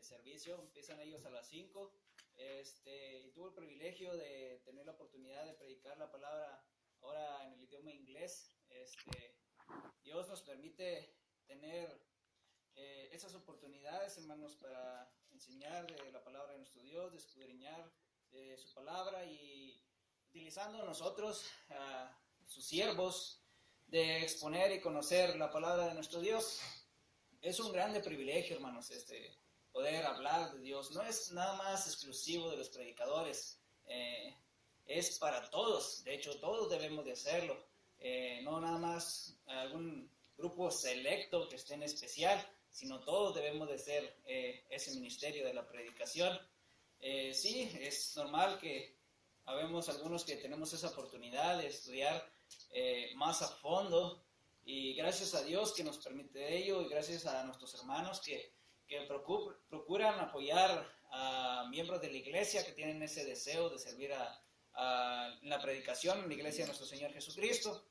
servicio. Empiezan ellos a las 5. Y tuve el privilegio de tener la oportunidad de predicar la palabra ahora en el idioma inglés. Dios nos permite tener esas oportunidades, hermanos, para enseñar de la palabra de nuestro Dios, de escudriñar su palabra y utilizando nosotros a sus siervos de exponer y conocer la palabra de nuestro Dios. Es un grande privilegio, hermanos, poder hablar de Dios. No es nada más exclusivo de los predicadores, es para todos. De hecho, todos debemos de hacerlo. No nada más algún grupo selecto que esté en especial, sino todos debemos de hacer ese ministerio de la predicación. Sí, es normal que habemos algunos que tenemos esa oportunidad de estudiar más a fondo, y gracias a Dios que nos permite ello, y gracias a nuestros hermanos que procuran apoyar a miembros de la iglesia que tienen ese deseo de servir en la predicación en la iglesia de nuestro Señor Jesucristo.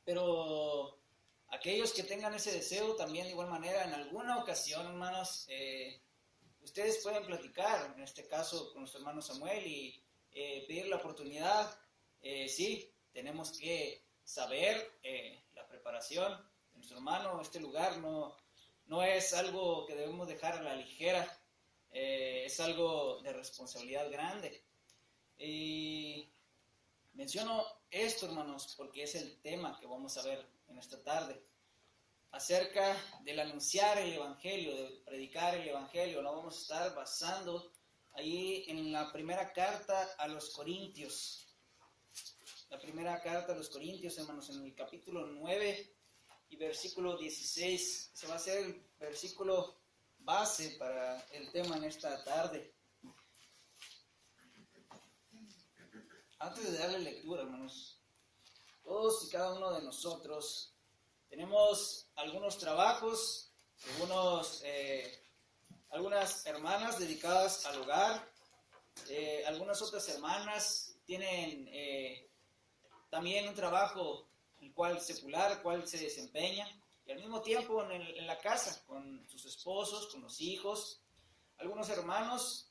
Pero aquellos que tengan ese deseo también de igual manera, en alguna ocasión, hermanos, ustedes pueden platicar, en este caso con nuestro hermano Samuel, y pedir la oportunidad. Sí, tenemos que saber la preparación de nuestro hermano. Este lugar no es algo que debemos dejar a la ligera, es algo de responsabilidad grande. Y menciono esto, hermanos, porque es el tema que vamos a ver en esta tarde, acerca del anunciar el Evangelio, de predicar el Evangelio. Nos vamos a estar basando ahí en la primera carta a los Corintios. La primera carta a los Corintios, hermanos, en el capítulo 9 y versículo 16. Se va a ser el versículo base para el tema en esta tarde. Antes de darle lectura, hermanos, todos y cada uno de nosotros tenemos algunos trabajos, algunas hermanas dedicadas al hogar, algunas otras hermanas tienen también un trabajo el cual secular, el cual se desempeña, y al mismo tiempo en la casa, con sus esposos, con los hijos. Algunos hermanos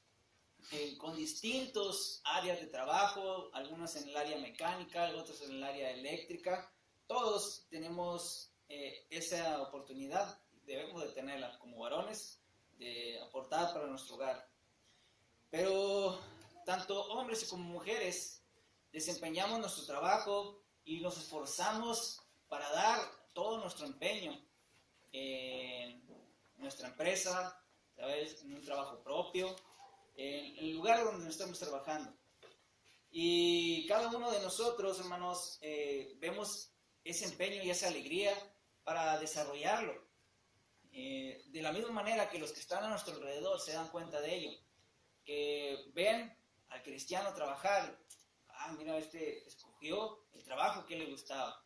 con distintos áreas de trabajo, algunos en el área mecánica, otros en el área eléctrica. Todos tenemos esa oportunidad, debemos de tenerla como varones, de aportar para nuestro hogar. Pero tanto hombres como mujeres desempeñamos nuestro trabajo y nos esforzamos para dar todo nuestro empeño en nuestra empresa, ¿sabes?, en un trabajo propio, en el lugar donde estamos trabajando. Y cada uno de nosotros, hermanos, vemos ese empeño y esa alegría para desarrollarlo. De la misma manera que los que están a nuestro alrededor se dan cuenta de ello, que ven al cristiano trabajar. Mira, escogió el trabajo que le gustaba.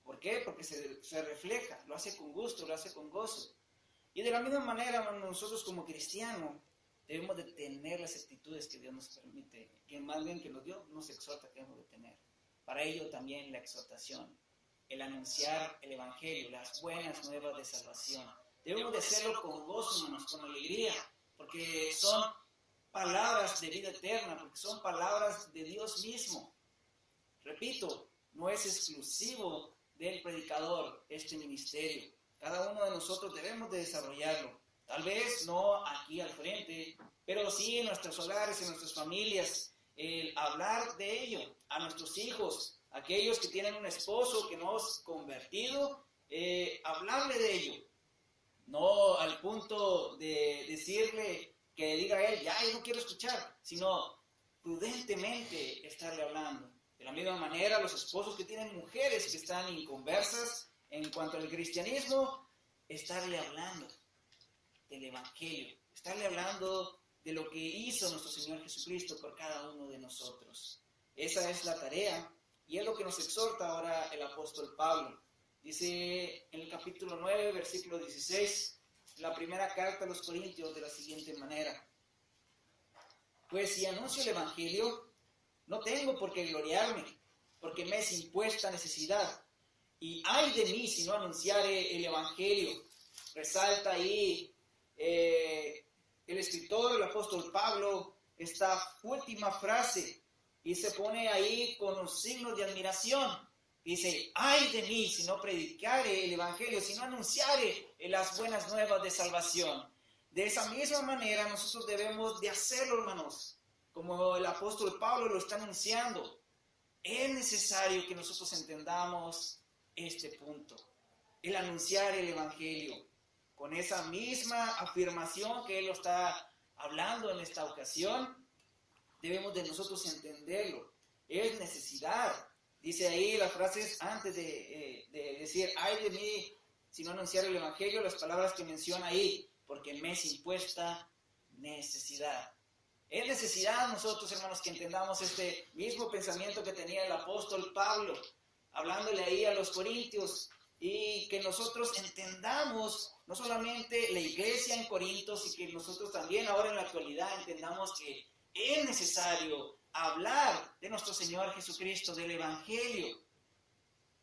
¿Por qué? Porque se refleja, lo hace con gusto, lo hace con gozo. Y de la misma manera, nosotros como cristianos debemos de tener las actitudes que Dios nos permite, que más bien que Dios nos exhorta que debemos de tener. Para ello también la exhortación, el anunciar el Evangelio, las buenas nuevas de salvación. Debemos de hacerlo con gozo, hermanos, con alegría, porque son palabras de vida eterna, porque son palabras de Dios mismo. Repito, no es exclusivo del predicador este ministerio. Cada uno de nosotros debemos de desarrollarlo. Tal vez no aquí al frente, pero sí en nuestros hogares, en nuestras familias, el hablar de ello a nuestros hijos, aquellos que tienen un esposo que no es convertido, hablarle de ello. No al punto de decirle que diga él, ya, yo no quiero escuchar, sino prudentemente estarle hablando. De la misma manera, los esposos que tienen mujeres que están inconversas en cuanto al cristianismo, estarle hablando del Evangelio, estarle hablando de lo que hizo nuestro Señor Jesucristo por cada uno de nosotros. Esa es la tarea, y es lo que nos exhorta ahora el apóstol Pablo. Dice en el capítulo 9, versículo 16, la primera carta a los Corintios, de la siguiente manera: pues si anuncio el Evangelio, no tengo por qué gloriarme, porque me es impuesta necesidad. Y ay de mí si no anunciare el Evangelio. Resalta ahí el escritor, el apóstol Pablo, esta última frase y se pone ahí con un signo de admiración. Dice, ay de mí si no predicare el evangelio, si no anunciare las buenas nuevas de salvación. De esa misma manera nosotros debemos de hacerlo, hermanos, como el apóstol Pablo lo está anunciando. Es necesario que nosotros entendamos este punto, el anunciar el evangelio, con esa misma afirmación que él lo está hablando en esta ocasión. Debemos de nosotros entenderlo. Es necesidad. Dice ahí las frases antes de decir, ay de mí, si no anunciar el evangelio, las palabras que menciona ahí, porque me es impuesta necesidad. Es necesidad nosotros, hermanos, que entendamos este mismo pensamiento que tenía el apóstol Pablo, hablándole ahí a los corintios, y que nosotros entendamos no solamente la iglesia en Corintios, y que nosotros también ahora en la actualidad entendamos que es necesario hablar de nuestro Señor Jesucristo, del Evangelio,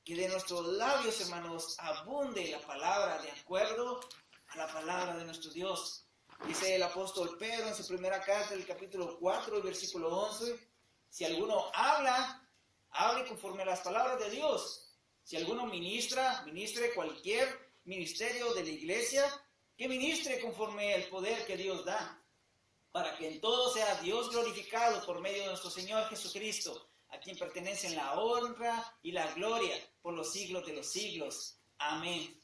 que de nuestros labios, hermanos, abunde la palabra de acuerdo a la palabra de nuestro Dios. Dice el apóstol Pedro en su primera carta, el capítulo 4, versículo 11, si alguno hable conforme a las palabras de Dios. Si alguno ministre cualquier ministerio de la iglesia, que ministre conforme al poder que Dios da, para que en todo sea Dios glorificado por medio de nuestro Señor Jesucristo, a quien pertenecen la honra y la gloria por los siglos de los siglos. Amén.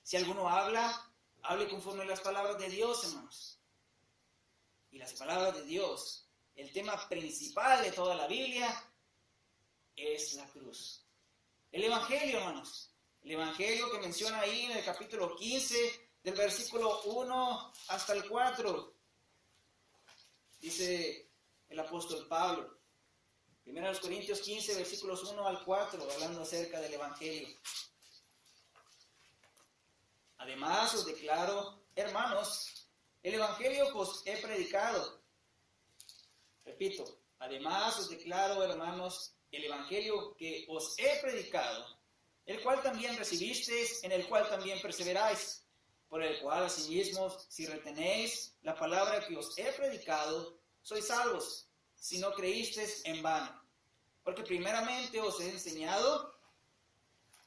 Si alguno hable conforme a las palabras de Dios, hermanos. Y las palabras de Dios, el tema principal de toda la Biblia, es la cruz. El Evangelio, hermanos. El Evangelio que menciona ahí en el capítulo 15, del versículo 1 hasta el 4. Dice el apóstol Pablo, 1 Corintios 15, versículos 1 al 4, hablando acerca del Evangelio. Además os declaro, hermanos, el Evangelio que os he predicado. Repito, además os declaro, hermanos, el Evangelio que os he predicado, el cual también recibisteis, en el cual también perseveráis, por el cual asimismo, si retenéis la palabra que os he predicado, sois salvos, si no creísteis en vano. Porque primeramente os he enseñado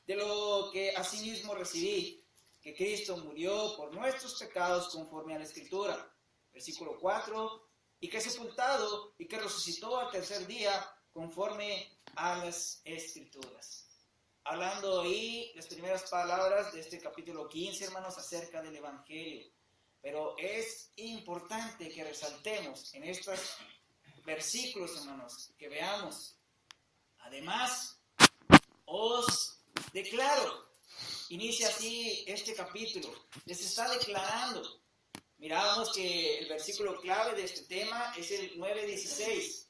de lo que asimismo recibí, que Cristo murió por nuestros pecados conforme a la Escritura. Versículo 4, y que sepultado y que resucitó al tercer día conforme a las Escrituras. Hablando ahí las primeras palabras de este capítulo 15, hermanos, acerca del Evangelio. Pero es importante que resaltemos en estos versículos, hermanos, que veamos. Además, os declaro. Inicia así este capítulo. Les está declarando. Miramos que el versículo clave de este tema es el 9:16.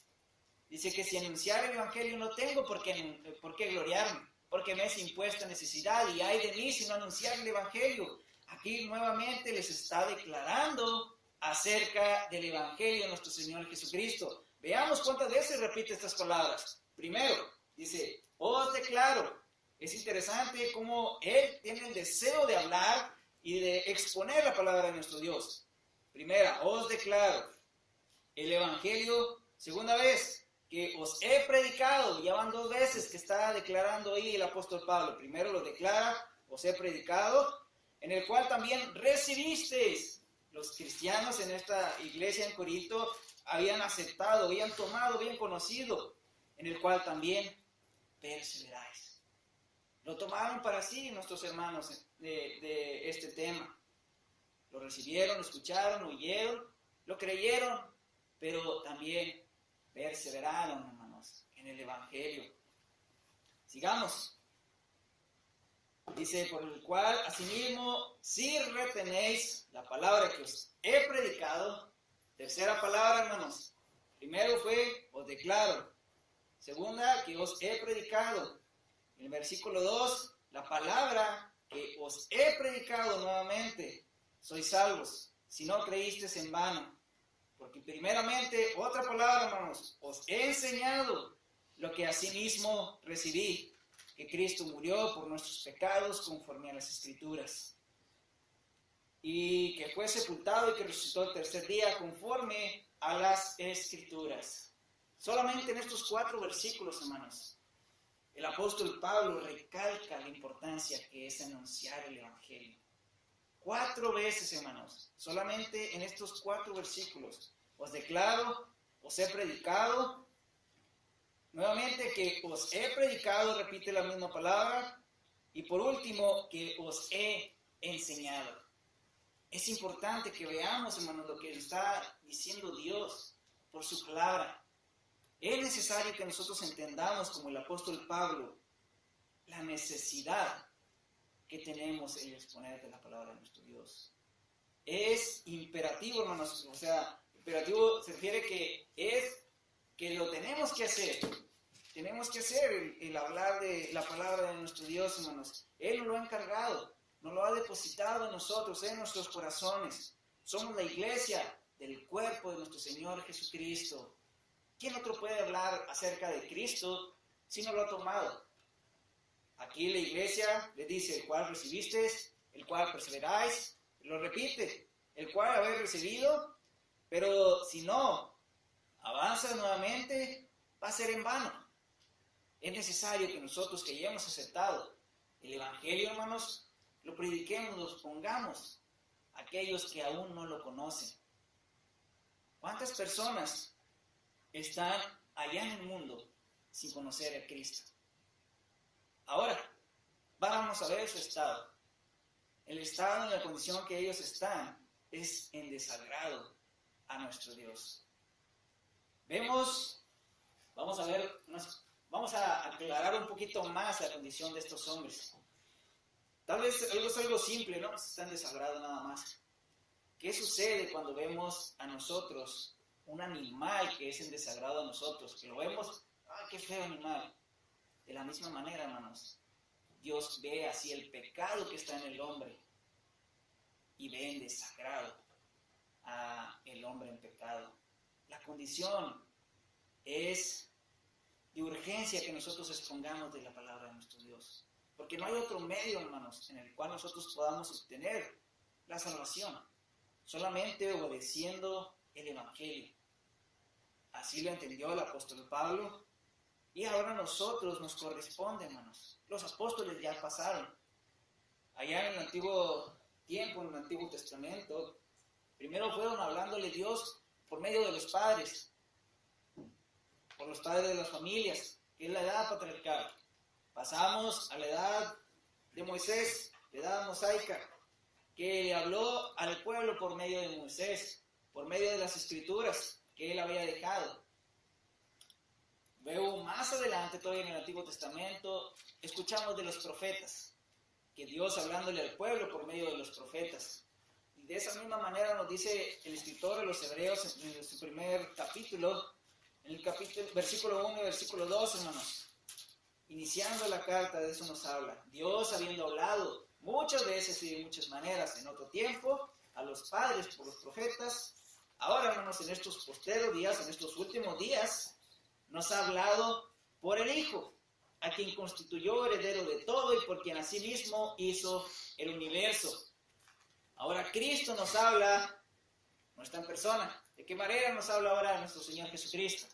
Dice que si anunciar el Evangelio no tengo por qué gloriarme, porque me es impuesta necesidad, y ay de mí si no anunciar el Evangelio. Aquí nuevamente les está declarando acerca del Evangelio de nuestro Señor Jesucristo. Veamos cuántas veces repite estas palabras. Primero, dice, os declaro. Es interesante cómo él tiene el deseo de hablar y de exponer la palabra de nuestro Dios. Primera, os declaro el Evangelio. Segunda vez, que os he predicado. Ya van 2 veces que está declarando ahí el apóstol Pablo. Primero lo declara, os he predicado, en el cual también recibisteis. Los cristianos en esta iglesia en Corinto habían aceptado, habían tomado, habían conocido, en el cual también perseveráis. Lo tomaron para sí nuestros hermanos de este tema. Lo recibieron, lo escucharon, lo oyeron, lo creyeron, pero también perseveraron, hermanos, en el Evangelio. Sigamos. Dice, por el cual, asimismo, si retenéis la palabra que os he predicado. Tercera palabra, hermanos. Primero fue, os declaro. Segunda, que os he predicado. En el versículo 2, la palabra que os he predicado nuevamente. Sois salvos, si no creísteis en vano. Porque primeramente, otra palabra, hermanos, os he enseñado lo que asimismo recibí, que Cristo murió por nuestros pecados conforme a las Escrituras. y que fue sepultado y que resucitó el tercer día conforme a las Escrituras. Solamente en estos 4 versículos, hermanos, el apóstol Pablo recalca la importancia que es anunciar el Evangelio. 4 veces, hermanos, solamente en estos 4 versículos. Os declaro, os he predicado, nuevamente que os he predicado, repite la misma palabra, y por último, que os he enseñado. Es importante que veamos, hermanos, lo que está diciendo Dios por su palabra. Es necesario que nosotros entendamos, como el apóstol Pablo, la necesidad que tenemos en exponer de la palabra de nuestro Dios. Es imperativo, hermanos, o sea, imperativo se refiere que es que lo tenemos que hacer. Tenemos que hacer el hablar de la palabra de nuestro Dios, hermanos. Él nos lo ha encargado, nos lo ha depositado en nosotros, en nuestros corazones. Somos la iglesia del cuerpo de nuestro Señor Jesucristo. ¿Quién otro puede hablar acerca de Cristo si no lo ha tomado? Aquí la iglesia le dice, el cual recibisteis, el cual perseveráis, lo repite, el cual habéis recibido, pero si no avanzas nuevamente, va a ser en vano. Es necesario que nosotros que ya hemos aceptado el Evangelio, hermanos, lo prediquemos, lo pongamos a aquellos que aún no lo conocen. ¿Cuántas personas están allá en el mundo sin conocer a Cristo? Ahora, vamos a ver su estado. El estado y la condición que ellos están es en desagrado a nuestro Dios. Vamos a aclarar un poquito más la condición de estos hombres. Tal vez es algo simple, ¿no? Están en desagrado nada más. ¿Qué sucede cuando vemos a nosotros un animal que es en desagrado a nosotros? Que lo vemos, qué feo animal. De la misma manera, hermanos, Dios ve así el pecado que está en el hombre y ve en desagrado a el hombre en pecado. La condición es de urgencia que nosotros expongamos de la palabra de nuestro Dios. Porque no hay otro medio, hermanos, en el cual nosotros podamos obtener la salvación. Solamente obedeciendo el Evangelio. Así lo entendió el apóstol Pablo. Y ahora a nosotros nos corresponde, hermanos. Los apóstoles ya pasaron. Allá en el antiguo tiempo, en el Antiguo Testamento, primero fueron hablándole Dios por medio de los padres. Por los padres de las familias, que es la edad patriarcal. Pasamos a la edad de Moisés, la edad mosaica, que le habló al pueblo por medio de Moisés, por medio de las escrituras que él había dejado. Luego, más adelante, todavía en el Antiguo Testamento, escuchamos de los profetas, que Dios hablándole al pueblo por medio de los profetas. Y de esa misma manera nos dice el escritor de los Hebreos en su primer capítulo, en el capítulo, versículo 1 y versículo 2, hermanos. Iniciando la carta, de eso nos habla. Dios, habiendo hablado muchas veces y de muchas maneras en otro tiempo, a los padres por los profetas, ahora, hermanos, en estos posteros días, en estos últimos días, nos ha hablado por el Hijo, a quien constituyó heredero de todo y por quien asimismo hizo el universo. Ahora Cristo nos habla, no está en persona. ¿De qué manera nos habla ahora nuestro Señor Jesucristo?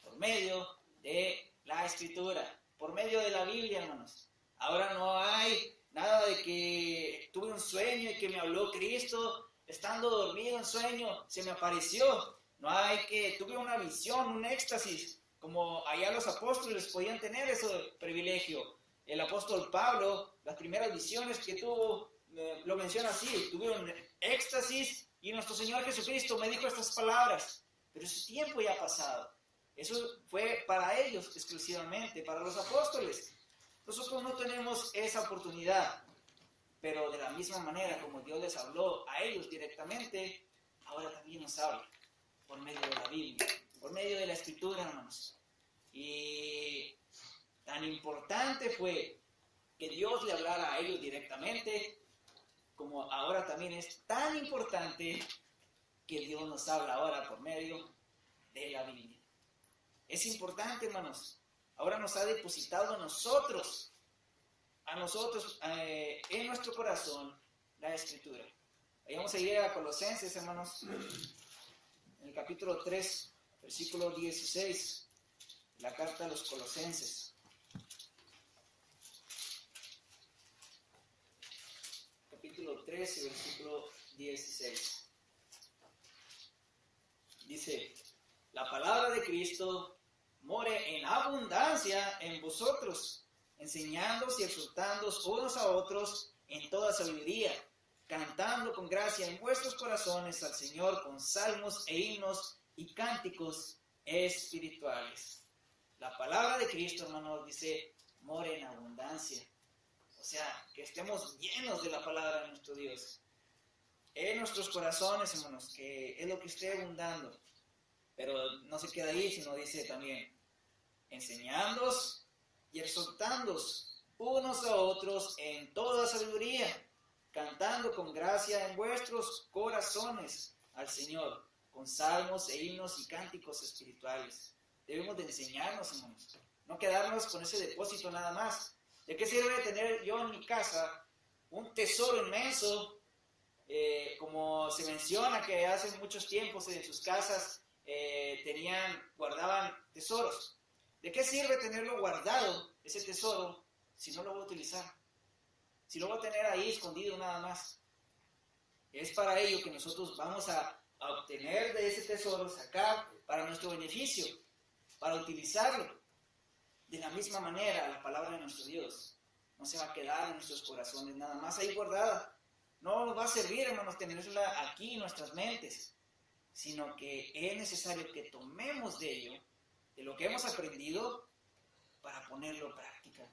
Por medio de la Escritura, por medio de la Biblia, hermanos. Ahora no hay nada de que tuve un sueño y que me habló Cristo, estando dormido en sueño, se me apareció. No hay que tuve una visión, un éxtasis, como allá los apóstoles podían tener ese privilegio. El apóstol Pablo, las primeras visiones que tuvo, lo menciona así, tuve un éxtasis y nuestro Señor Jesucristo me dijo estas palabras, pero ese tiempo ya ha pasado. Eso fue para ellos exclusivamente, para los apóstoles. Nosotros no tenemos esa oportunidad, pero de la misma manera como Dios les habló a ellos directamente, ahora también nos habla por medio de la Biblia, por medio de la Escritura, hermanos. Y tan importante fue que Dios le hablara a ellos directamente, como ahora también es tan importante que Dios nos habla ahora por medio de la Biblia. Es importante, hermanos. Ahora nos ha depositado a nosotros, en nuestro corazón, la Escritura. Ahí vamos a ir a Colosenses, hermanos, en el capítulo 3, versículo 16, la carta a los Colosenses. Capítulo 13, versículo 16. Dice, la palabra de Cristo more en abundancia en vosotros, enseñándoos y exhortándoos unos a otros en toda sabiduría, cantando con gracia en vuestros corazones al Señor con salmos e himnos y cánticos espirituales. La palabra de Cristo, hermanos, dice, more en abundancia. O sea, que estemos llenos de la palabra de nuestro Dios. En nuestros corazones, hermanos, que es lo que esté abundando. Pero no se queda ahí, sino dice también, enseñándoos y exhortándoos unos a otros en toda sabiduría, cantando con gracia en vuestros corazones al Señor, con salmos e himnos y cánticos espirituales. Debemos de enseñarnos, hermanos, no quedarnos con ese depósito nada más. ¿De qué sirve tener yo en mi casa un tesoro inmenso? Como se menciona que hace muchos tiempos en sus casas guardaban tesoros. ¿De qué sirve tenerlo guardado, ese tesoro, si no lo voy a utilizar? Si lo voy a tener ahí escondido nada más. Es para ello que nosotros vamos a obtener de ese tesoro, sacar para nuestro beneficio, para utilizarlo. De la misma manera, la palabra de nuestro Dios no se va a quedar en nuestros corazones nada más ahí guardada. No nos va a servir, hermanos, tenerla aquí en nuestras mentes, sino que es necesario que tomemos de ello, de lo que hemos aprendido, para ponerlo en práctica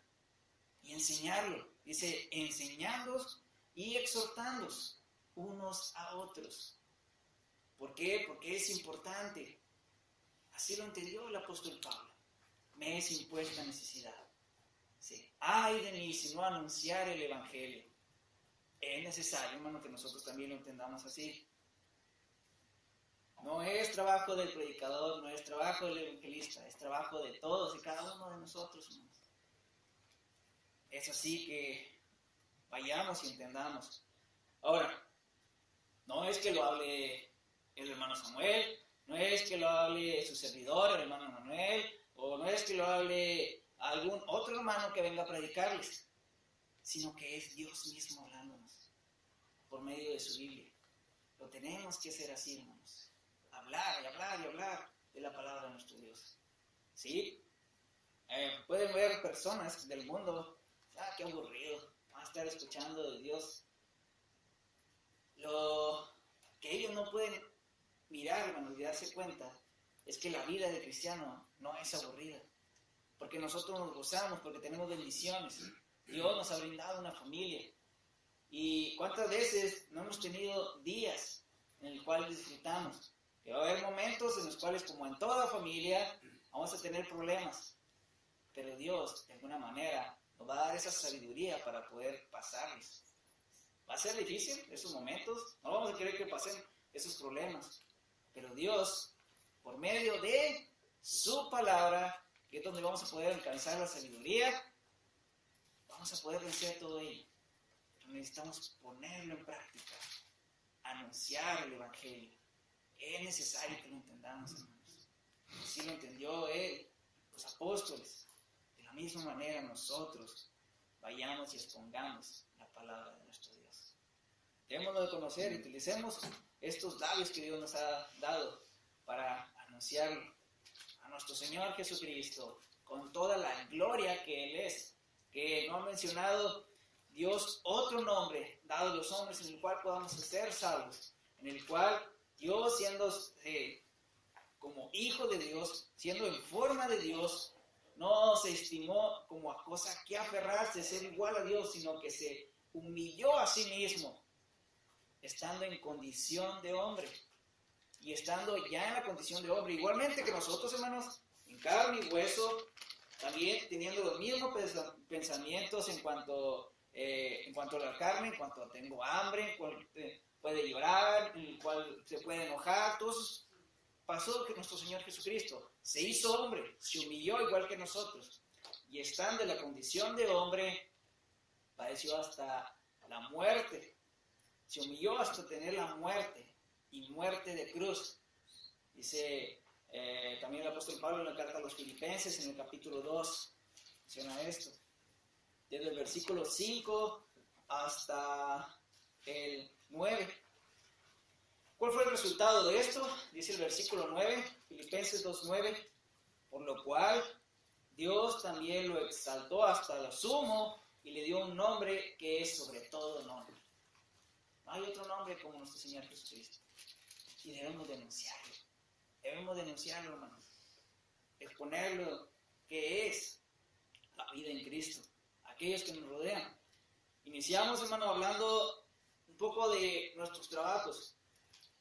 y enseñarlo. Dice, enseñándoos y exhortándoos unos a otros. ¿Por qué? Porque es importante. Así lo entendió el apóstol Pablo. Me es impuesta necesidad. Sí. Ay de mí si no anunciar el evangelio. Es necesario, hermano, que nosotros también lo entendamos así. No es trabajo del predicador, no es trabajo del evangelista, es trabajo de todos y cada uno de nosotros, hermanos. Es así que vayamos y entendamos. Ahora, no es que lo hable el hermano Samuel, no es que lo hable su servidor, el hermano Manuel, o no es que lo hable algún otro hermano que venga a predicarles, sino que es Dios mismo hablándonos por medio de su Biblia. Lo tenemos que hacer así, hermanos. Hablar y hablar y hablar de la palabra de nuestro Dios. ¿Sí? Pueden ver personas del mundo, qué aburrido, van a estar escuchando de Dios. Lo que ellos no pueden mirar, hermanos, y darse cuenta, es que la vida de cristiano no es aburrida. Porque nosotros nos gozamos, porque tenemos bendiciones. Dios nos ha brindado una familia. ¿Y cuántas veces no hemos tenido días en el cual disfrutamos? Que va a haber momentos en los cuales, como en toda familia, vamos a tener problemas. Pero Dios, de alguna manera, nos va a dar esa sabiduría para poder pasarlos. ¿Va a ser difícil esos momentos? No vamos a querer que pasen esos problemas. Pero Dios, por medio de su palabra, que es donde vamos a poder alcanzar la sabiduría, vamos a poder vencer todo ello. Pero necesitamos ponerlo en práctica, anunciar el evangelio. Es necesario que lo entendamos, hermanos. Así lo entendió él, los apóstoles. De la misma manera nosotros vayamos y expongamos la palabra de nuestro Dios. Debemos de conocer y utilicemos estos labios que Dios nos ha dado para anunciar a nuestro Señor Jesucristo con toda la gloria que Él es, que no ha mencionado Dios otro nombre dado a los hombres en el cual podamos ser salvos, en el cual Dios, siendo como hijo de Dios, siendo en forma de Dios, no se estimó como a cosa que aferrarse, ser igual a Dios, sino que se humilló a sí mismo, estando en condición de hombre, y estando ya en la condición de hombre, igualmente que nosotros, hermanos, en carne y hueso, también teniendo los mismos pensamientos en cuanto a la carne, en cuanto a tengo hambre, en cual puede llorar, en el cual se puede enojar. Entonces pasó que nuestro Señor Jesucristo se hizo hombre, se humilló igual que nosotros, y estando en la condición de hombre, padeció hasta la muerte, se humilló hasta tener la muerte, y muerte de cruz. Dice también el apóstol Pablo en la carta a los Filipenses, en el capítulo 2, menciona esto. Desde el versículo 5 hasta el 9. ¿Cuál fue el resultado de esto? Dice el versículo 9, Filipenses 2:9, por lo cual Dios también lo exaltó hasta lo sumo y le dio un nombre que es sobre todo nombre. No hay otro nombre como nuestro Señor Jesucristo. Y debemos denunciarlo. Debemos denunciarlo, hermanos. Exponerlo, que es la vida en Cristo. Aquellos que nos rodean. Iniciamos, hermano, hablando un poco de nuestros trabajos.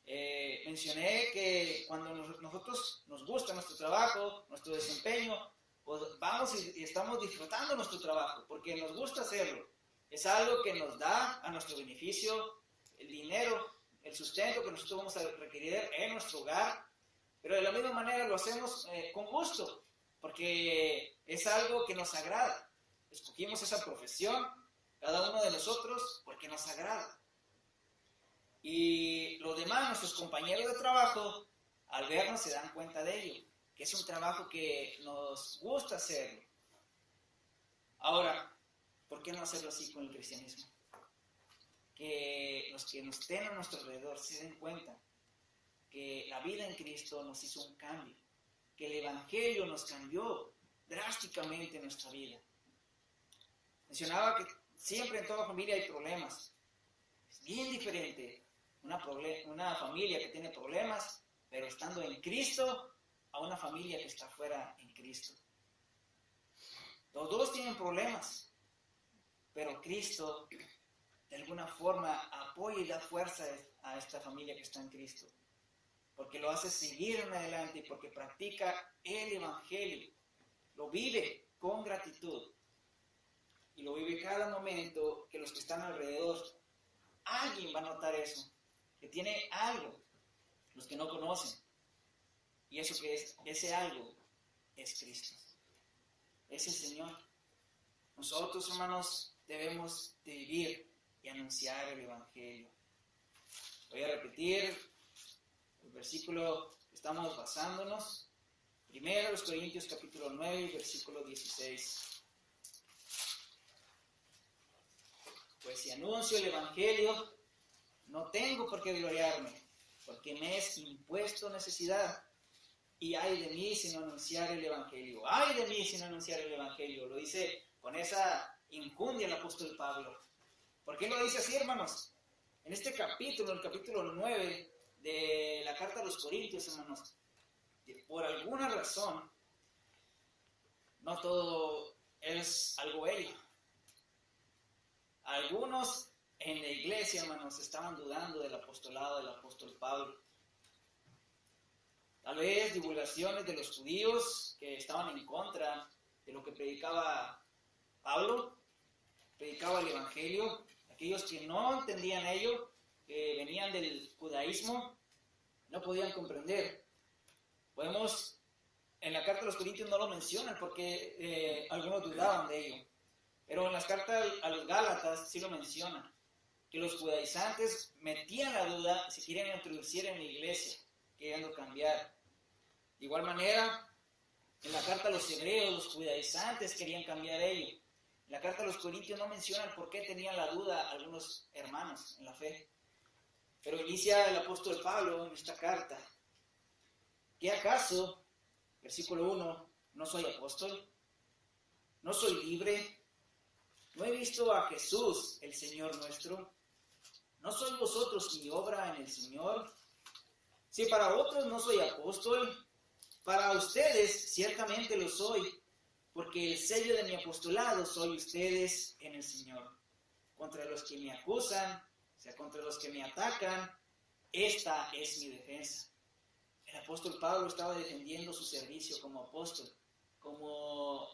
Mencioné que cuando nosotros nos gusta nuestro trabajo, nuestro desempeño, pues vamos y estamos disfrutando nuestro trabajo, porque nos gusta hacerlo. Es algo que nos da a nuestro beneficio el dinero, el sustento que nosotros vamos a requerir en nuestro hogar, pero de la misma manera lo hacemos con gusto, porque es algo que nos agrada. Escogimos esa profesión, cada uno de nosotros, porque nos agrada. Y los demás, nuestros compañeros de trabajo, al vernos se dan cuenta de ello, que es un trabajo que nos gusta hacerlo. Ahora, ¿por qué no hacerlo así con el cristianismo? Que los que nos estén a nuestro alrededor se den cuenta que la vida en Cristo nos hizo un cambio, que el Evangelio nos cambió drásticamente nuestra vida. Mencionaba que siempre en toda familia hay problemas. Es bien diferente una familia que tiene problemas, pero estando en Cristo, a una familia que está fuera en Cristo. Los dos tienen problemas, pero Cristo de alguna forma apoya y da fuerza a esta familia que está en Cristo, porque lo hace seguir en adelante y porque practica el Evangelio, lo vive con gratitud y lo vive cada momento que los que están alrededor, alguien va a notar eso, que tiene algo, los que no conocen, y eso que es, ese algo es Cristo, es el Señor. Nosotros, hermanos, debemos de vivir y anunciar el Evangelio. Voy a repetir el versículo que estamos basándonos. Primero, los Corintios capítulo 9, versículo 16. Pues si anuncio el Evangelio, no tengo por qué gloriarme, porque me es impuesto necesidad. Y ay de mí si no anunciar el Evangelio. Ay de mí si no anunciar el Evangelio. Lo dice con esa injundia el apóstol Pablo. ¿Por qué lo dice así, hermanos? En este capítulo, el capítulo 9 de la carta a los Corintios, hermanos, por alguna razón, no todo es algo bello. Algunos en la iglesia, hermanos, estaban dudando del apostolado del apóstol Pablo. Tal vez divulgaciones de los judíos que estaban en contra de lo que predicaba Pablo, predicaba el Evangelio. Aquellos que no entendían ello, que venían del judaísmo, no podían comprender. Podemos, en la carta de los Corintios no lo mencionan porque algunos dudaban de ello, pero en las cartas a los Gálatas sí lo mencionan, que los judaizantes metían la duda si querían introducir en la iglesia, queriendo cambiar. De igual manera, en la carta a los hebreos, los judaizantes querían cambiar ello. En la carta a los Corintios no mencionan por qué tenían la duda algunos hermanos en la fe. Pero inicia el apóstol Pablo en esta carta. ¿Qué acaso, versículo 1, no soy apóstol? ¿No soy libre? ¿No he visto a Jesús, el Señor nuestro? ¿No sois vosotros mi obra en el Señor? Si para otros no soy apóstol, para ustedes ciertamente lo soy, porque el sello de mi apostolado soy ustedes en el Señor. Contra los que me acusan, o sea, contra los que me atacan, esta es mi defensa. El apóstol Pablo estaba defendiendo su servicio como apóstol, como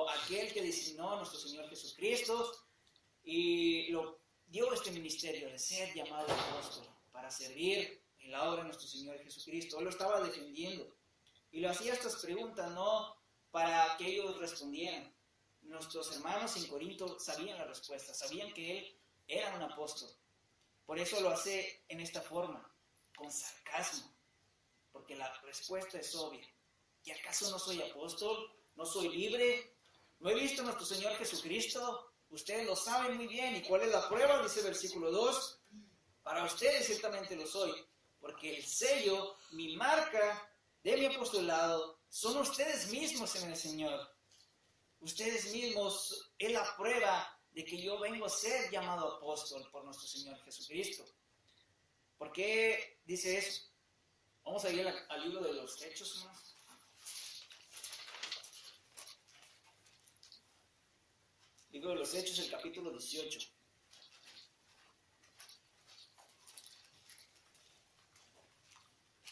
aquel que designó a nuestro Señor Jesucristo y lo dio este ministerio de ser llamado apóstol para servir en la obra de nuestro Señor Jesucristo. Él lo estaba defendiendo y le hacía estas preguntas no para que ellos respondieran. Nuestros hermanos en Corinto sabían la respuesta, sabían que él era un apóstol, Por eso lo hace en esta forma, con sarcasmo, porque la respuesta es obvia. ¿Y acaso no soy apóstol? ¿No soy libre? ¿No he visto a nuestro Señor Jesucristo? Ustedes lo saben muy bien. ¿Y cuál es la prueba? Dice el versículo 2. Para ustedes ciertamente lo soy, porque el sello, mi marca de mi apostolado, son ustedes mismos en el Señor. Ustedes mismos es la prueba de que yo vengo a ser llamado apóstol por nuestro Señor Jesucristo. ¿Por qué dice eso? Vamos a ir al libro de los Hechos, ¿no? Libro de los Hechos, el capítulo 18.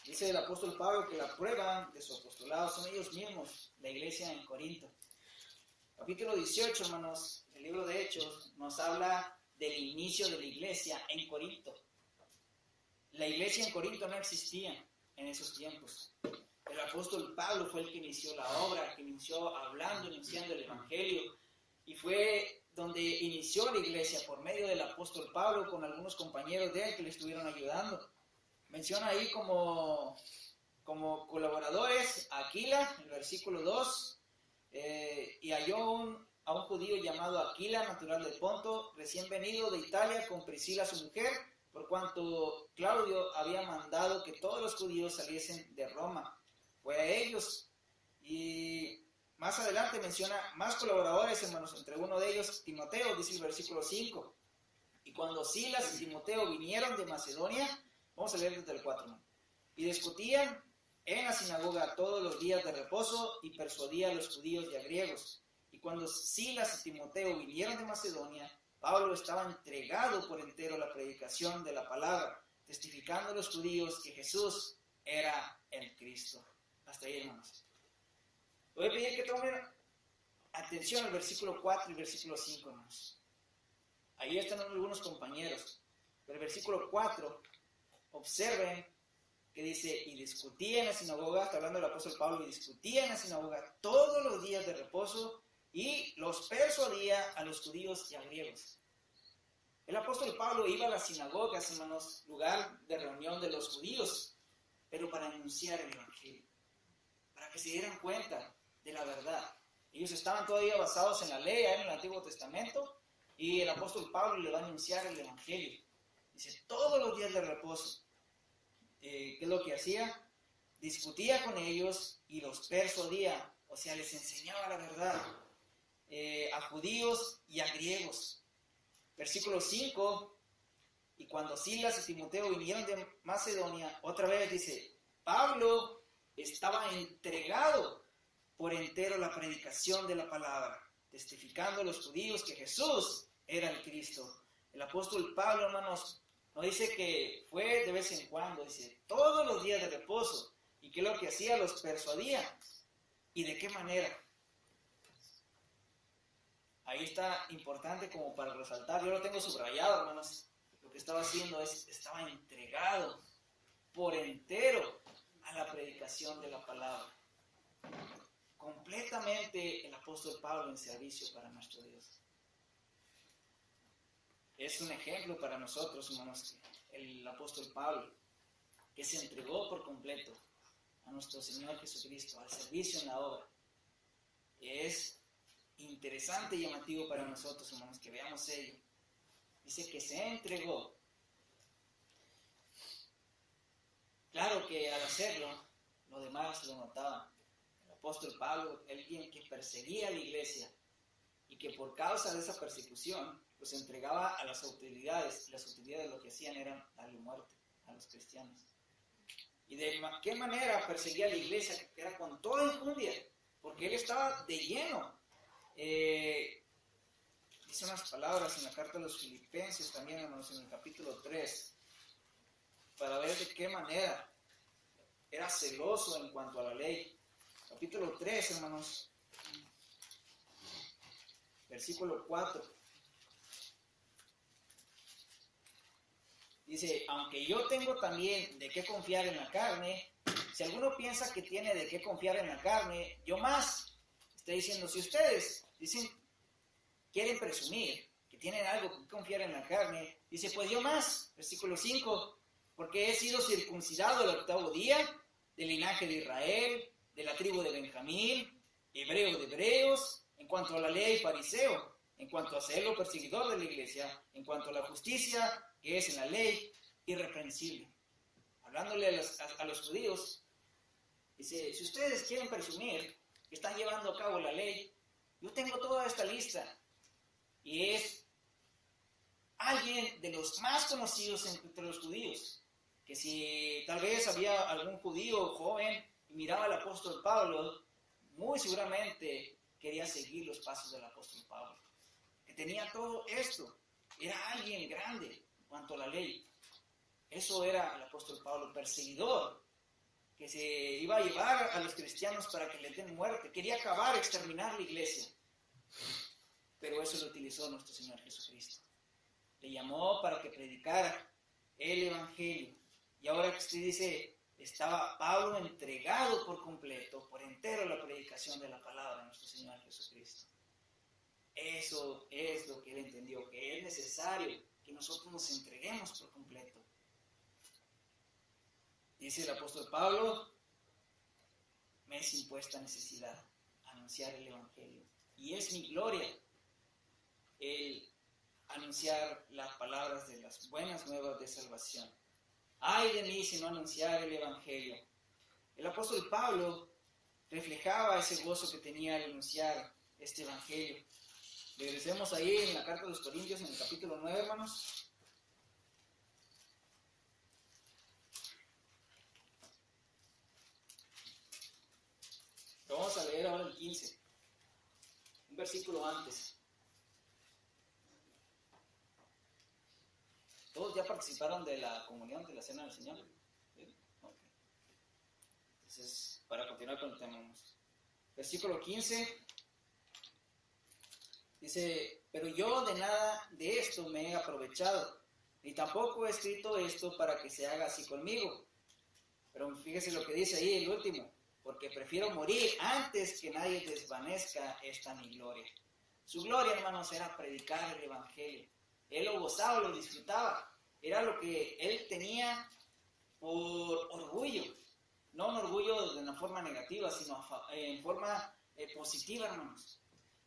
Dice el apóstol Pablo que la prueba de su apostolado son ellos mismos, la iglesia en Corinto. Capítulo 18, hermanos, el libro de Hechos nos habla del inicio de la iglesia en Corinto. La iglesia en Corinto no existía en esos tiempos. El apóstol Pablo fue el que inició la obra, que inició anunciando el evangelio, y fue donde inició la iglesia por medio del apóstol Pablo con algunos compañeros de él que le estuvieron ayudando. Menciona ahí como colaboradores a Aquila, el versículo 2, y halló a un judío llamado Aquila, natural de Ponto, recién venido de Italia, con Priscila su mujer, por cuanto Claudio había mandado que todos los judíos saliesen de Roma. Fue a ellos, y más adelante menciona más colaboradores, hermanos, entre uno de ellos Timoteo, dice el versículo 5. Y cuando Silas y Timoteo vinieron de Macedonia, vamos a leer desde el 4, ¿no? Y discutían en la sinagoga todos los días de reposo y persuadía a los judíos y a griegos. Y cuando Silas y Timoteo vinieron de Macedonia, Pablo estaba entregado por entero a la predicación de la palabra, testificando a los judíos que Jesús era el Cristo. Hasta ahí, hermanos. Voy a pedir que tomen atención al versículo 4 y versículo 5, hermanos. Ahí están algunos compañeros. Pero el versículo 4, observen que dice, y discutía en la sinagoga, está hablando el apóstol Pablo, y discutía en la sinagoga todos los días de reposo, y los persuadía a los judíos y a griegos. El apóstol Pablo iba a las sinagogas, hermanos, lugar de reunión de los judíos, pero para anunciar el evangelio, para que se dieran cuenta de la verdad. Ellos estaban todavía basados en la ley, en el Antiguo Testamento, y el apóstol Pablo le va a anunciar el evangelio. Dice, todos los días de reposo. ¿Qué es lo que hacía? Discutía con ellos y los persuadía, o sea, les enseñaba la verdad a judíos y a griegos. Versículo 5, y cuando Silas y Timoteo vinieron de Macedonia, otra vez dice, Pablo estaba entregado por entero a la predicación de la palabra, testificando a los judíos que Jesús era el Cristo. El apóstol Pablo, hermanos, no dice que fue de vez en cuando, dice todos los días de reposo. ¿Y qué es lo que hacía? Los persuadía. ¿Y de qué manera? Ahí está importante como para resaltar. Yo lo tengo subrayado, hermanos. Lo que estaba haciendo estaba entregado por entero a la predicación de la palabra. Completamente el apóstol Pablo en servicio para nuestro Dios. Es un ejemplo para nosotros, hermanos, el apóstol Pablo, que se entregó por completo a nuestro Señor Jesucristo, al servicio en la obra. Es interesante y llamativo para nosotros, hermanos, que veamos ello. Dice que se entregó. Claro que al hacerlo, los demás lo notaban. El apóstol Pablo, alguien que perseguía a la iglesia y que por causa de esa persecución, pues entregaba a las autoridades. Las autoridades lo que hacían era darle muerte a los cristianos. ¿Y de qué manera perseguía a la iglesia? Era con toda injundia, porque él estaba de lleno. Dice unas palabras en la carta de los Filipenses también, hermanos, en el capítulo 3, para ver de qué manera era celoso en cuanto a la ley. Capítulo 3, hermanos, versículo 4. Dice, aunque yo tengo también de qué confiar en la carne, si alguno piensa que tiene de qué confiar en la carne, yo más. Está diciendo, si ustedes quieren presumir que que tienen algo que confiar en la carne, dice, pues yo más, versículo 5, porque he sido circuncidado el 8º día, del linaje de Israel, de la tribu de Benjamín, hebreo de hebreos, en cuanto a la ley fariseo, en cuanto a celo perseguidor de la iglesia, en cuanto a la justicia que es en la ley, irreprensible. Hablándole a los judíos, dice, si ustedes quieren presumir que están llevando a cabo la ley, yo tengo toda esta lista, y es alguien de los más conocidos entre los judíos, que si tal vez había algún judío joven y miraba al apóstol Pablo, muy seguramente quería seguir los pasos del apóstol Pablo, que tenía todo esto, era alguien grande en cuanto a la ley. Eso era el apóstol Pablo, perseguidor, que se iba a llevar a los cristianos para que les den muerte, quería acabar, exterminar la iglesia. Pero eso lo utilizó nuestro Señor Jesucristo. Le llamó para que predicara el Evangelio. Y ahora que usted dice, estaba Pablo entregado por completo, por entero a la predicación de la palabra de nuestro Señor Jesucristo. Eso es lo que él entendió, que es necesario que nosotros nos entreguemos por completo. Dice el apóstol Pablo, me es impuesta necesidad anunciar el Evangelio. Y es mi gloria el anunciar las palabras de las buenas nuevas de salvación. Ay de mí si no anunciar el Evangelio. El apóstol Pablo reflejaba ese gozo que tenía al anunciar este Evangelio. Regresemos ahí en la carta de los Corintios, en el capítulo 9, hermanos. Vamos a leer ahora el 15, un versículo antes. ¿Todos ya participaron de la comunión, de la cena del Señor? ¿Sí? Okay. Entonces, para continuar con el tema, versículo 15, dice, pero yo de nada de esto me he aprovechado, ni tampoco he escrito esto para que se haga así conmigo. Pero fíjese lo que dice ahí el último, porque prefiero morir antes que nadie desvanezca esta mi gloria. Su gloria, hermanos, era predicar el Evangelio. Él lo gozaba, lo disfrutaba. Era lo que él tenía por orgullo. No un orgullo de una forma negativa, sino en forma positiva, hermanos.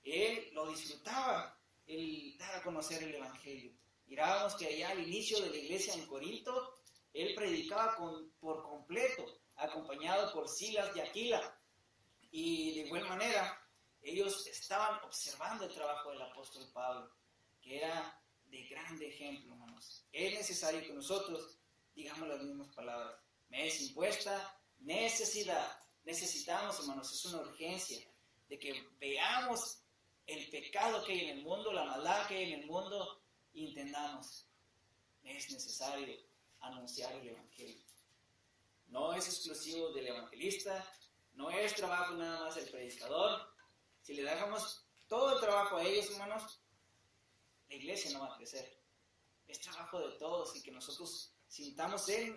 Él lo disfrutaba, el dar a conocer el Evangelio. Mirábamos que allá al inicio de la iglesia en Corinto, él predicaba por completo, acompañado por Silas y Aquila. Y de igual manera, ellos estaban observando el trabajo del apóstol Pablo, que era de grande ejemplo, hermanos. Es necesario que nosotros digamos las mismas palabras. Me es impuesta necesidad. Necesitamos, hermanos, es una urgencia de que veamos el pecado que hay en el mundo, la maldad que hay en el mundo, y entendamos, es necesario anunciar el Evangelio. No es exclusivo del evangelista, no es trabajo nada más del predicador. Si le dejamos todo el trabajo a ellos, hermanos, la iglesia no va a crecer. Es trabajo de todos y que nosotros sintamos en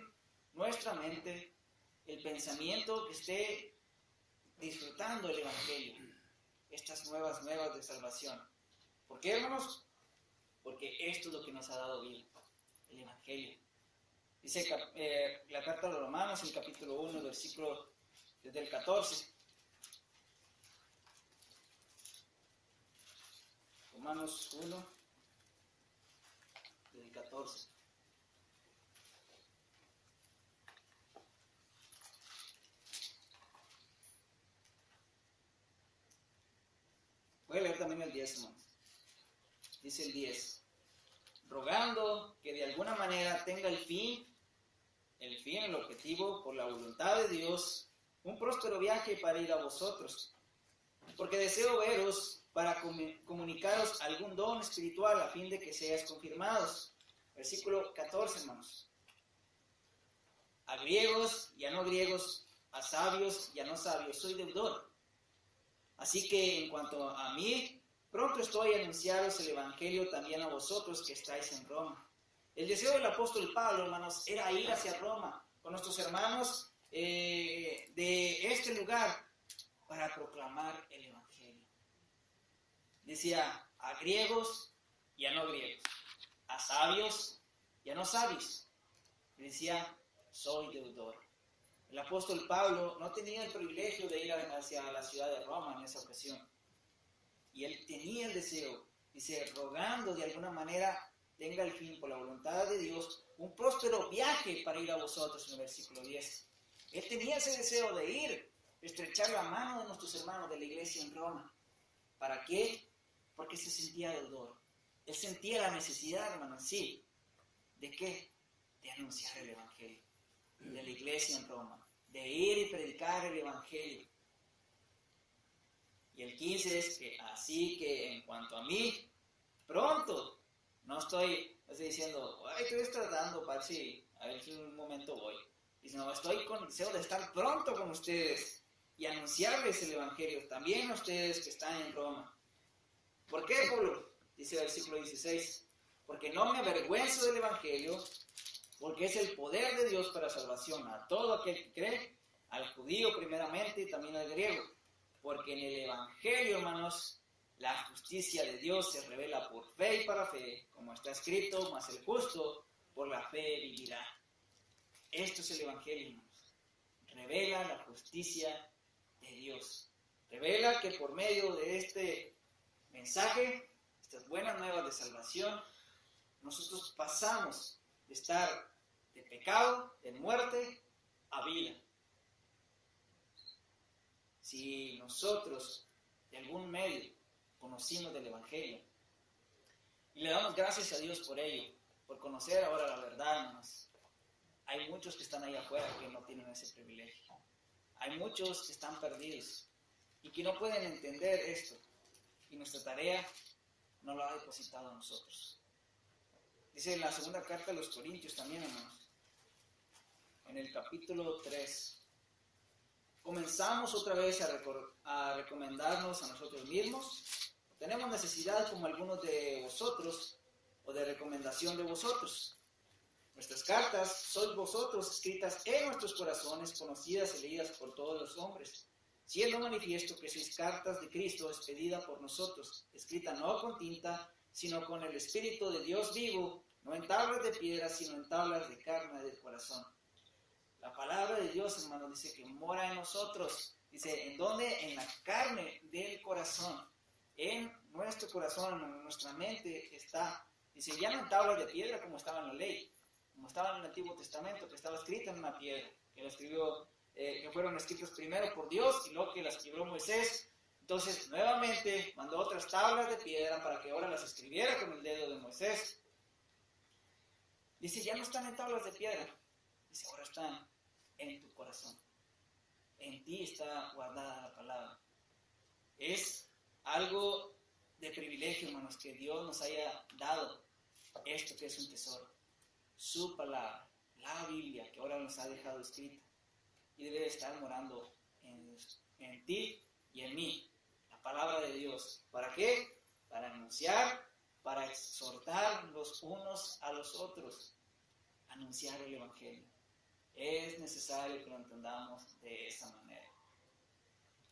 nuestra mente el pensamiento que esté disfrutando el Evangelio, estas nuevas de salvación. ¿Por qué, hermanos? Porque esto es lo que nos ha dado vida, el Evangelio. Dice la carta a los Romanos, el capítulo 1, versículo desde el 14. Romanos 1, desde el 14. Voy a leer también el 10, hermanos. Dice el 10. Rogando que de alguna manera tenga el fin, el objetivo, por la voluntad de Dios, un próspero viaje para ir a vosotros. Porque deseo veros para comunicaros algún don espiritual a fin de que seáis confirmados. Versículo 14, hermanos. A griegos y a no griegos, a sabios y a no sabios, soy deudor. Así que en cuanto a mí, pronto estoy a anunciaros el Evangelio también a vosotros que estáis en Roma. El deseo del apóstol Pablo, hermanos, era ir hacia Roma con nuestros hermanos de este lugar para proclamar el Evangelio. Decía a griegos y y a no griegos, a sabios y a no sabios. Y decía, soy deudor. El apóstol Pablo no tenía el privilegio de ir hacia la ciudad de Roma en esa ocasión. Y él tenía el deseo, dice, rogando de alguna manera, tenga el fin por la voluntad de Dios, un próspero viaje para ir a vosotros, en el versículo 10. Él tenía ese deseo de ir, estrechar la mano de nuestros hermanos de la iglesia en Roma. ¿Para qué? Porque se sentía deudor. Él sentía la necesidad, hermanos, sí. ¿De qué? De anunciar el evangelio de la iglesia en Roma, de ir y predicar el evangelio. Y el 15 es que, así que en cuanto a mí, pronto, no estoy diciendo, ay, te estoy tratando para si, a ver si en un momento voy. Dice, no, estoy con deseo de estar pronto con ustedes y anunciarles el evangelio, también a ustedes que están en Roma. ¿Por qué, Pablo? Dice el versículo 16, porque no me avergüenzo del evangelio, porque es el poder de Dios para salvación a todo aquel que cree, al judío primeramente y también al griego. Porque en el evangelio, hermanos, la justicia de Dios se revela por fe y para fe, como está escrito, mas el justo por la fe vivirá. Esto es el evangelio, hermanos. Revela la justicia de Dios. Revela que por medio de este mensaje, estas buenas nuevas de salvación, nosotros pasamos de estar de pecado, de muerte, a vida. Si nosotros, de algún medio, conocimos del evangelio, y le damos gracias a Dios por ello, por conocer ahora la verdad, hermanos, hay muchos que están ahí afuera que no tienen ese privilegio. Hay muchos que están perdidos y que no pueden entender esto. Y nuestra tarea no lo ha depositado a nosotros. Dice en la segunda carta a los Corintios también, hermanos, en el capítulo 3, comenzamos otra vez a recomendarnos a nosotros mismos. Tenemos necesidad, como algunos de vosotros, o de recomendación de vosotros. Nuestras cartas sois vosotros, escritas en nuestros corazones, conocidas y leídas por todos los hombres, siendo manifiesto que sois cartas de Cristo, expedida por nosotros, escrita no con tinta, sino con el Espíritu de Dios vivo, no en tablas de piedra, sino en tablas de carne del corazón. La palabra de Dios, hermano, dice que mora en nosotros. Dice, ¿en dónde? En la carne del corazón. En nuestro corazón, en nuestra mente está. Dice, ya no en tablas de piedra como estaba en la ley, como estaba en el Antiguo Testamento, que estaba escrita en una piedra, que fueron escritos primero por Dios y luego que las escribió Moisés. Entonces, nuevamente, mandó otras tablas de piedra para que ahora las escribiera con el dedo de Moisés. Dice, ya no están en tablas de piedra. Dice, ahora están en tu corazón. En ti está guardada la palabra. Es algo de privilegio, hermanos, que Dios nos haya dado esto que es un tesoro. Su palabra, la Biblia, que ahora nos ha dejado escrita. Y debe estar morando en ti y en mí. La palabra de Dios. ¿Para qué? Para anunciar, para exhortar los unos a los otros. Anunciar el evangelio. Es necesario que lo entendamos de esa manera.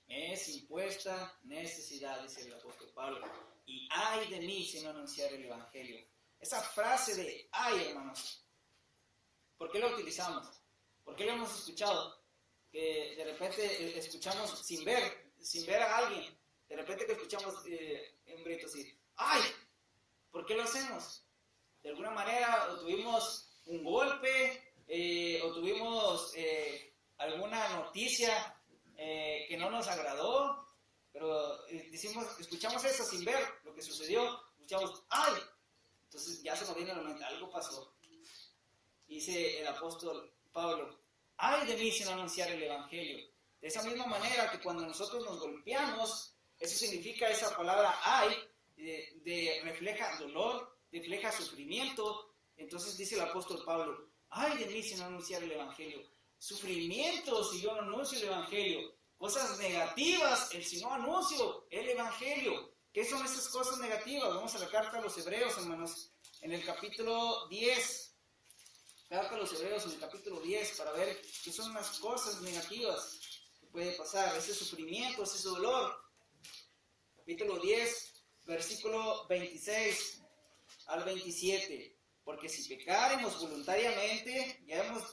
Es impuesta necesidad, dice el apóstol Pablo. Y ay de mí si no anunciar el evangelio. Esa frase de ay, hermanos, ¿por qué la utilizamos? ¿Por qué la hemos escuchado? Que de repente escuchamos sin ver a alguien. De repente que escuchamos un grito así, ¡ay! ¿Por qué lo hacemos? De alguna manera tuvimos un golpe, o tuvimos alguna noticia que no nos agradó, pero escuchamos eso sin ver lo que sucedió, escuchamos ¡ay! Entonces ya se nos viene a la mente, algo pasó. Dice el apóstol Pablo, ¡ay de mí si no anunciar el evangelio! De esa misma manera que cuando nosotros nos golpeamos, eso significa esa palabra ¡ay! Refleja dolor, refleja sufrimiento. Entonces dice el apóstol Pablo, ¡ay de mí si no anunciar el evangelio! Sufrimiento si yo no anuncio el evangelio. Cosas negativas si no anuncio el evangelio. ¿Qué son esas cosas negativas? Vamos a la carta a los Hebreos, hermanos, en el capítulo 10. Carta a los Hebreos en el capítulo 10 para ver qué son las cosas negativas que puede pasar. Ese sufrimiento, ese dolor. Capítulo 10, versículo 26. al 27. Porque si pecáremos voluntariamente,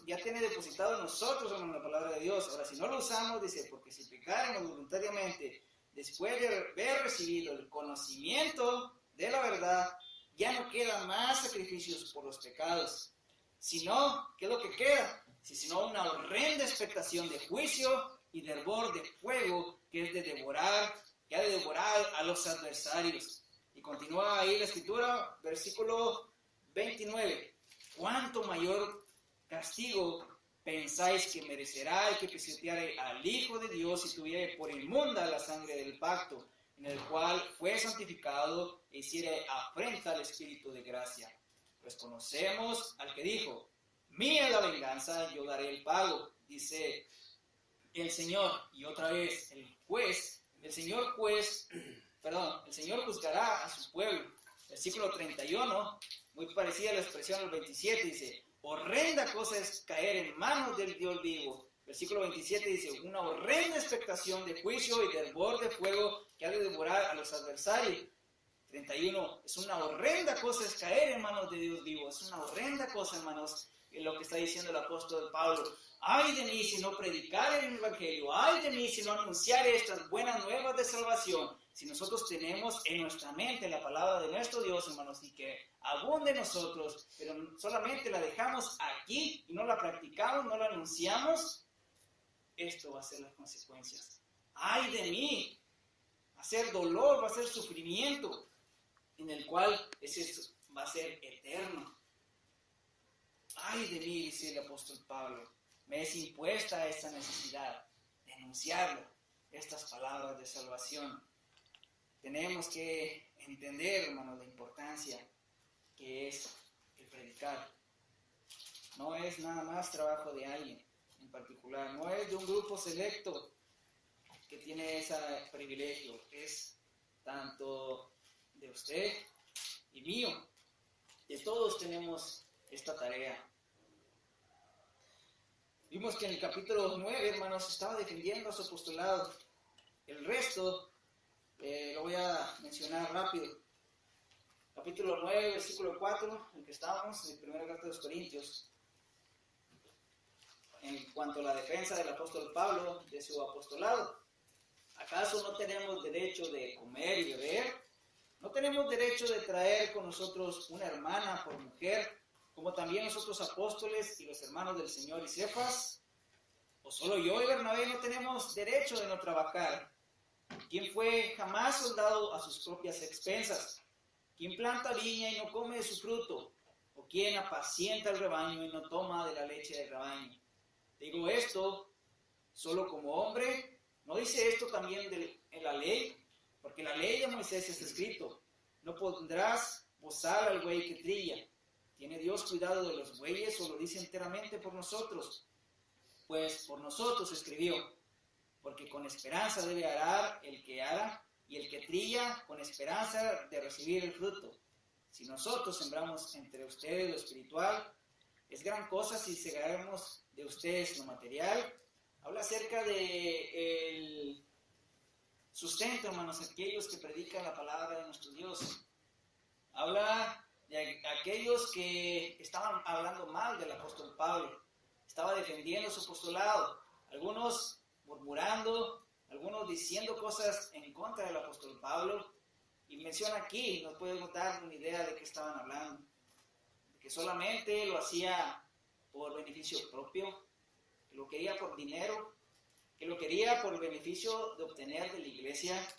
ya tiene depositado en nosotros, hermano, la palabra de Dios. Ahora, si no lo usamos, dice, porque si pecáremos voluntariamente, después de haber recibido el conocimiento de la verdad, ya no quedan más sacrificios por los pecados. Sino, ¿qué es lo que queda? Sino una horrenda expectación de juicio y de hervor de fuego que es de devorar, que ha de devorar a los adversarios. Y continúa ahí la escritura, versículo 29. ¿Cuánto mayor castigo pensáis que merecerá el que pisoteare al Hijo de Dios si tuviere por inmunda la sangre del pacto, en el cual fue santificado e hiciere afrenta al Espíritu de gracia? Pues conocemos al que dijo, mía es la venganza, yo daré el pago, dice el Señor. Y otra vez, el Señor juzgará a su pueblo. Versículo 31, muy parecida a la expresión del 27, dice, horrenda cosa es caer en manos del Dios vivo. Versículo 27 dice, una horrenda expectación de juicio y de hervor de fuego que ha de devorar a los adversarios. 31, es una horrenda cosa es caer en manos de Dios vivo. Es una horrenda cosa, hermanos, lo que está diciendo el apóstol Pablo. Ay de mí si no predicar el evangelio, ay de mí si no anunciar estas buenas nuevas de salvación. Si nosotros tenemos en nuestra mente la palabra de nuestro Dios, hermanos, y que abunde en nosotros, pero solamente la dejamos aquí y no la practicamos, no la anunciamos, esto va a ser las consecuencias. Ay de mí, va a ser dolor, va a ser sufrimiento, en el cual va a ser eterno. Ay de mí, dice el apóstol Pablo, me es impuesta esta necesidad de anunciarlo, estas palabras de salvación. Tenemos que entender, hermanos, la importancia que es el predicar. No es nada más trabajo de alguien en particular, no es de un grupo selecto que tiene ese privilegio, es tanto de usted y mío, de todos tenemos esta tarea. Vimos que en el capítulo 9, hermanos, estaba defendiendo a su apostolado. El resto lo voy a mencionar rápido. Capítulo 9, versículo 4, en el que estábamos, en la primera carta de los Corintios. En cuanto a la defensa del apóstol Pablo de su apostolado. ¿Acaso no tenemos derecho de comer y beber? ¿No tenemos derecho de traer con nosotros una hermana por mujer, como también nosotros apóstoles y los hermanos del Señor y Cefas? ¿O solo yo y Bernabé no tenemos derecho de no trabajar? ¿Quién fue jamás soldado a sus propias expensas? ¿Quién planta viña y no come de su fruto? ¿O quién apacienta el rebaño y no toma de la leche del rebaño? Digo esto solo como hombre. ¿No dice esto también en la ley? Porque en la ley de Moisés está escrito, no pondrás bozal al buey que trilla. ¿Tiene Dios cuidado de los bueyes o lo dice enteramente por nosotros? Pues por nosotros escribió, porque con esperanza debe arar el que ara, y el que trilla con esperanza de recibir el fruto. Si nosotros sembramos entre ustedes lo espiritual, es gran cosa si segaremos de ustedes lo material. Habla acerca de el sustento, hermanos, aquellos que predican la palabra de nuestro Dios. Habla de aquellos que estaban hablando mal del apóstol Pablo. Estaba defendiendo su apostolado. Algunos murmurando, algunos diciendo cosas en contra del apóstol Pablo. Y menciona aquí, nos podemos dar una idea de qué estaban hablando. Que solamente lo hacía por beneficio propio, que lo quería por dinero, que lo quería por el beneficio de obtener de la iglesia,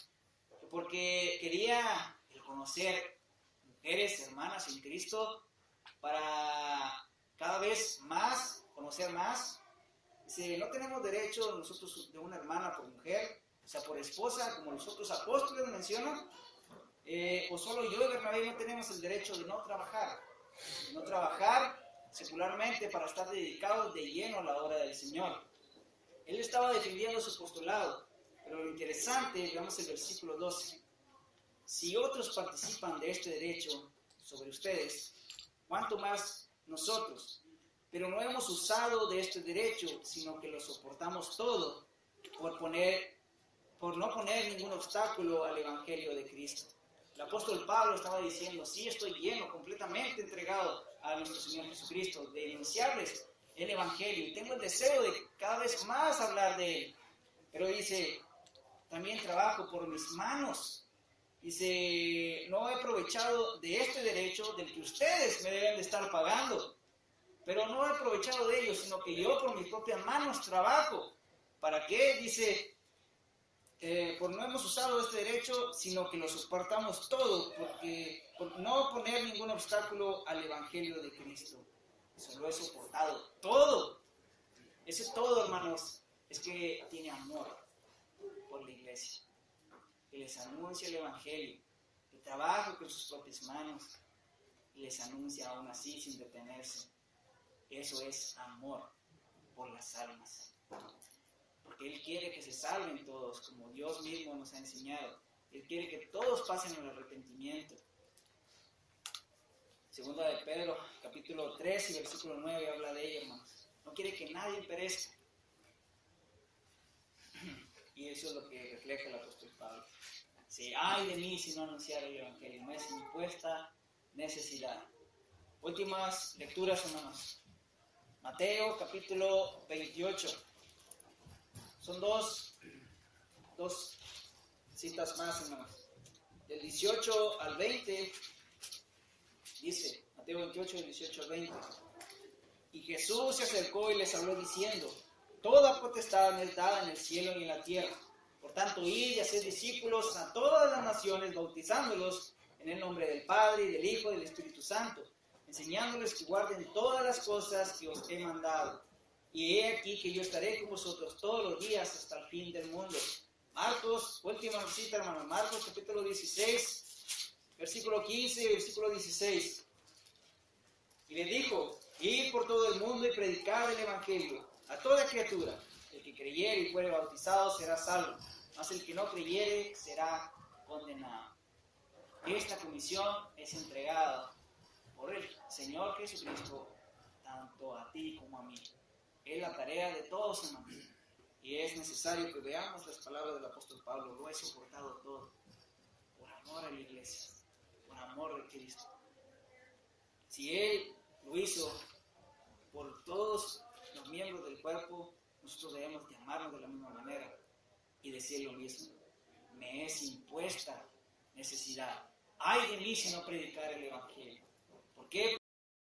porque quería el conocer mujeres, hermanas en Cristo, para cada vez más, conocer más. Dice, no tenemos derecho nosotros de una hermana por mujer, o sea, por esposa, como los otros apóstoles mencionan, o solo yo y Bernabé no tenemos el derecho de no trabajar secularmente para estar dedicados de lleno a la obra del Señor. Él estaba defendiendo su apostolado, pero lo interesante, veamos el versículo 12. Si otros participan de este derecho sobre ustedes, ¿cuánto más nosotros? Pero no hemos usado de este derecho, sino que lo soportamos todo por no poner ningún obstáculo al Evangelio de Cristo. El apóstol Pablo estaba diciendo, sí, estoy lleno, completamente entregado a nuestro Señor Jesucristo, de denunciarles el Evangelio, y tengo el deseo de cada vez más hablar de Él. Pero dice, también trabajo por mis manos. Dice, no he aprovechado de este derecho del que ustedes me deben de estar pagando, pero no he aprovechado de ello, sino que yo por mis propias manos trabajo. ¿Para qué? Dice, por no hemos usado este derecho, sino que lo soportamos todo, por no poner ningún obstáculo al Evangelio de Cristo. Eso lo he soportado todo. Ese todo, hermanos, es que tiene amor por la iglesia, que les anuncia el Evangelio, que trabaja con sus propias manos y les anuncia aún así sin detenerse. Eso es amor por las almas. Porque Él quiere que se salven todos, como Dios mismo nos ha enseñado. Él quiere que todos pasen al arrepentimiento. Segunda de Pedro, capítulo 3 y versículo 9, habla de ella, hermanos. No quiere que nadie perezca. Y eso es lo que refleja el apóstol Pablo. Si ay de mí si no anunciar el Evangelio, me es impuesta necesidad. Últimas lecturas, hermanos. Mateo, capítulo 28. Son dos citas más, hermanos. Del 18 al 20, dice, Mateo 28, del 18 al 20. Y Jesús se acercó y les habló diciendo, toda potestad me es dada en el cielo y en la tierra. Por tanto, id y haced discípulos a todas las naciones, bautizándolos en el nombre del Padre, y del Hijo, y del Espíritu Santo, enseñándoles que guarden todas las cosas que os he mandado. Y he aquí que yo estaré con vosotros todos los días hasta el fin del mundo. Marcos, última cita, hermano, Marcos capítulo 16, versículo 15 y versículo 16. Y le dijo, id por todo el mundo y predicad el Evangelio a toda criatura. El que creyere y fuere bautizado será salvo, mas el que no creyere será condenado. Esta comisión es entregada por el Señor Jesucristo tanto a ti como a mí. Es la tarea de todos, hermanos. Y es necesario que veamos las palabras del apóstol Pablo. Lo he soportado todo por amor a la iglesia, por amor de Cristo. Si Él lo hizo por todos los miembros del cuerpo, nosotros debemos de amarnos de la misma manera y decir lo mismo. Me es impuesta necesidad. Ay de mí si no predicar el Evangelio. ¿Por qué?